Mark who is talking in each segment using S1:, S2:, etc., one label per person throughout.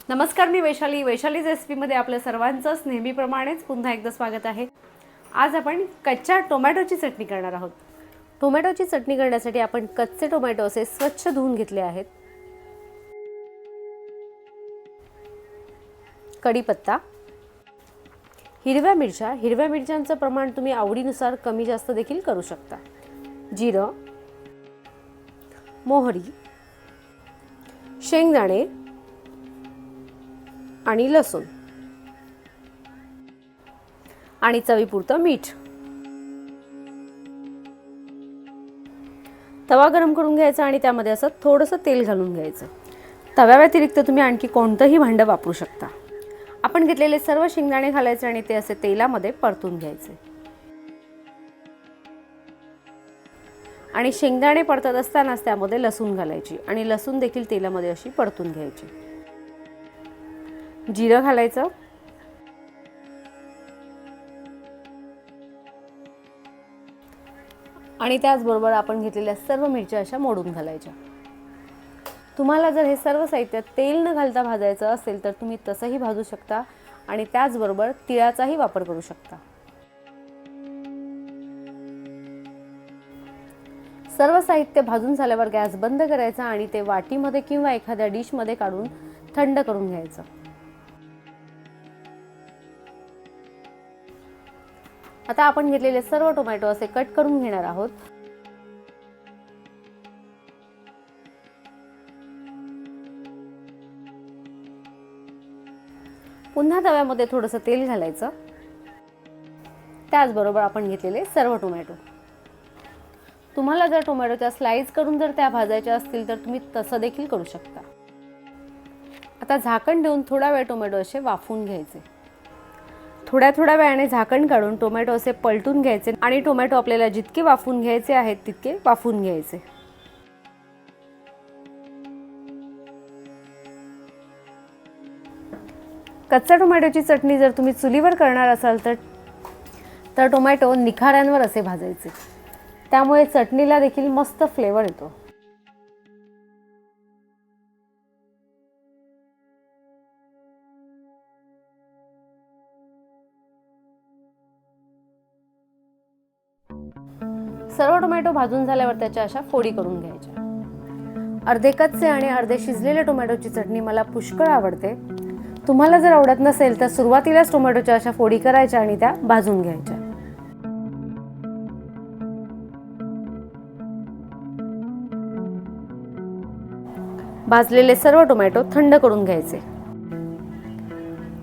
S1: नमस्कार, मी वैशाली रेसिपीमध्ये आपल्या सर्वांचंच नेहमीप्रमाणेच पुन्हा एकदा स्वागत आहे। आज आपण कच्च्या टोमॅटोची चटणी करणार आहोत। टोमॅटोची चटणी करण्यासाठी आपण कच्चे टोमॅटो असे स्वच्छ धुवून घेतले आहेत। कढीपत्ता, हिरव्या मिरच्यांचं प्रमाण तुम्ही आवडीनुसार कमी जास्त देखील करू शकता। जिरं, मोहरी, शेंगदाणे आणि लसूण आणि चवीपुरतं मीठ। तवा गरम करून घ्यायचा आणि त्यामध्ये असं थोडंसं तेल घालून घ्यायचं। तव्या व्यतिरिक्त तुम्ही आणखी कोणतंही भांडं वापरू शकता। आपण घेतलेले सर्व शेंगदाणे घालायचे आणि ते असे तेलामध्ये परतून घ्यायचे। आणि शेंगदाणे परतत असतानाच त्यामध्ये लसूण घालायची आणि लसूण देखील तेलामध्ये अशी परतून घ्यायची। जिरं घालायचं आणि त्याचबरोबर आपण घेतलेल्या सर्व मिरच्या अशा मोडून घालायच्या। तुम्हाला जर हे सर्व साहित्य तेल न घालता भाजायचं असेल तर तुम्ही तसंही भाजू शकता आणि त्याचबरोबर तिळाचाही वापर करू शकता। सर्व साहित्य भाजून झाल्यावर गॅस बंद करायचा आणि ते वाटीमध्ये किंवा एखाद्या डिशमध्ये काढून थंड करून घ्यायचं। आता आपण घेतलेले सर्व टोमॅटो असे कट करून घेणार आहोत। पुन्हा तव्यामध्ये थोडंसं तेल घालायचं। त्याचबरोबर आपण घेतलेले सर्व टोमॅटो, तुम्हाला जर टोमॅटोच्या स्लाइस करून जर त्या भाजायच्या असतील तर तुम्ही तसं देखील करू शकता। आता झाकण देऊन थोडा वेळ टोमॅटो असे वाफवून घ्यायचे। थोड्या वेळाने झाकण काढून टोमॅटो असे पलटून घ्यायचे आणि टोमॅटो आपल्याला जितके वाफवून घ्यायचे आहेत तितके वाफवून घ्यायचे। कच्च्या टोमॅटोची चटणी जर तुम्ही चुलीवर करणार असाल तर टोमॅटो निखाऱ्यांवर असे भाजायचे, त्यामुळे चटणीला देखील मस्त फ्लेवर येतो। सर्व टोमॅटो भाजून झाल्यावर त्याच्या अशा फोडी करून घ्यायच्या। अर्धे कच्चे आणि अर्धे शिजलेले टोमॅटोची चटणी मला पुष्कळ आवडते। तुम्हाला जर आवडत नसेल तर सुरुवातीलाच टोमॅटोच्या अशा फोडी करायच्या आणि त्या भाजून घ्यायच्या। भाजलेले सर्व टोमॅटो थंड करून घ्यायचे।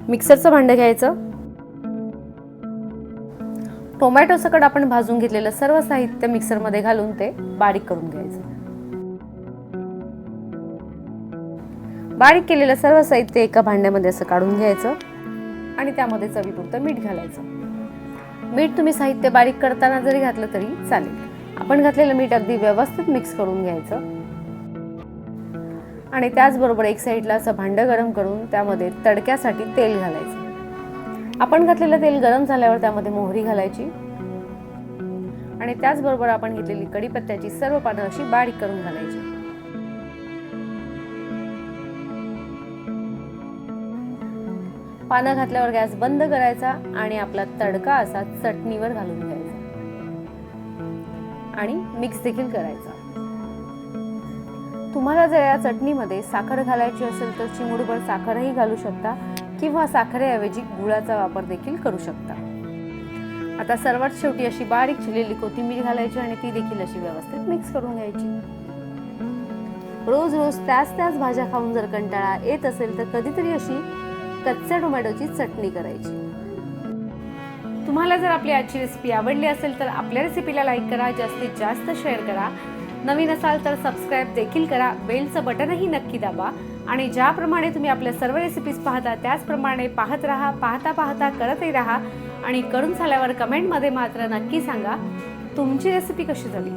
S1: मिक्सरचं भांडं घ्यायचं। टोमॅटो सकट आपण भाजून घेतलेलं सर्व साहित्य मिक्सरमध्ये घालून ते बारीक करून घ्यायचं। बारीक केलेलं सर्व साहित्य एका भांड्यामध्ये असं काढून घ्यायचं आणि त्यामध्ये चवीपुरतं मीठ घालायचं। मीठ तुम्ही साहित्य बारीक करताना जरी घातलं तरी चालेल। आपण घातलेलं मीठ अगदी व्यवस्थित मिक्स करून घ्यायचं आणि त्याचबरोबर एक साईडला असं भांडं गरम करून त्यामध्ये तडक्यासाठी तेल घालायचं। आपण घातलेलं तेल गरम झाल्यावर त्यामध्ये मोहरी घालायची आणि त्याचबरोबर आपण घेतलेली कढीपत्त्याची सर्व पानं अशी बारीक करून घालायची। पानं घातल्यावर गॅस बंद करायचा आणि आपला तडका असा चटणीवर घालून घ्यायचा आणि मिक्स देखील करायचा। तुम्हाला जर या चटणीमध्ये साखर घालायची असेल तर चिमूटभर साखरही घालू शकता किंवा साखरेऐवजी गुळाचा वापर देखील करू शकता। आता सर्वात शेवटी अशी बारीक चिरलेली कोथिंबीर घालायची आणि ती देखील अशी व्यवस्थित मिक्स करून घ्यायची। रोज त्याच भाज्या खाऊन जर कंटाळा येत असेल तर कधीतरी अशी कच्च्या टोमॅटोची चटणी करायची। तुम्हाला जर आपली आजची रेसिपी आवडली असेल तर आपल्या रेसिपीला लाईक करा, जास्तीत जास्त शेअर करा। नवीन असाल तर सबस्क्राईब देखील करा, बेलचं बटनही नक्की दाबा आणि ज्याप्रमाणे तुम्ही आपल्या सर्व रेसिपीज पाहता त्याचप्रमाणे पाहत राहा। पाहता करतही राहा आणि करून झाल्यावर कमेंटमध्ये मात्र नक्की सांगा तुमची रेसिपी कशी झाली।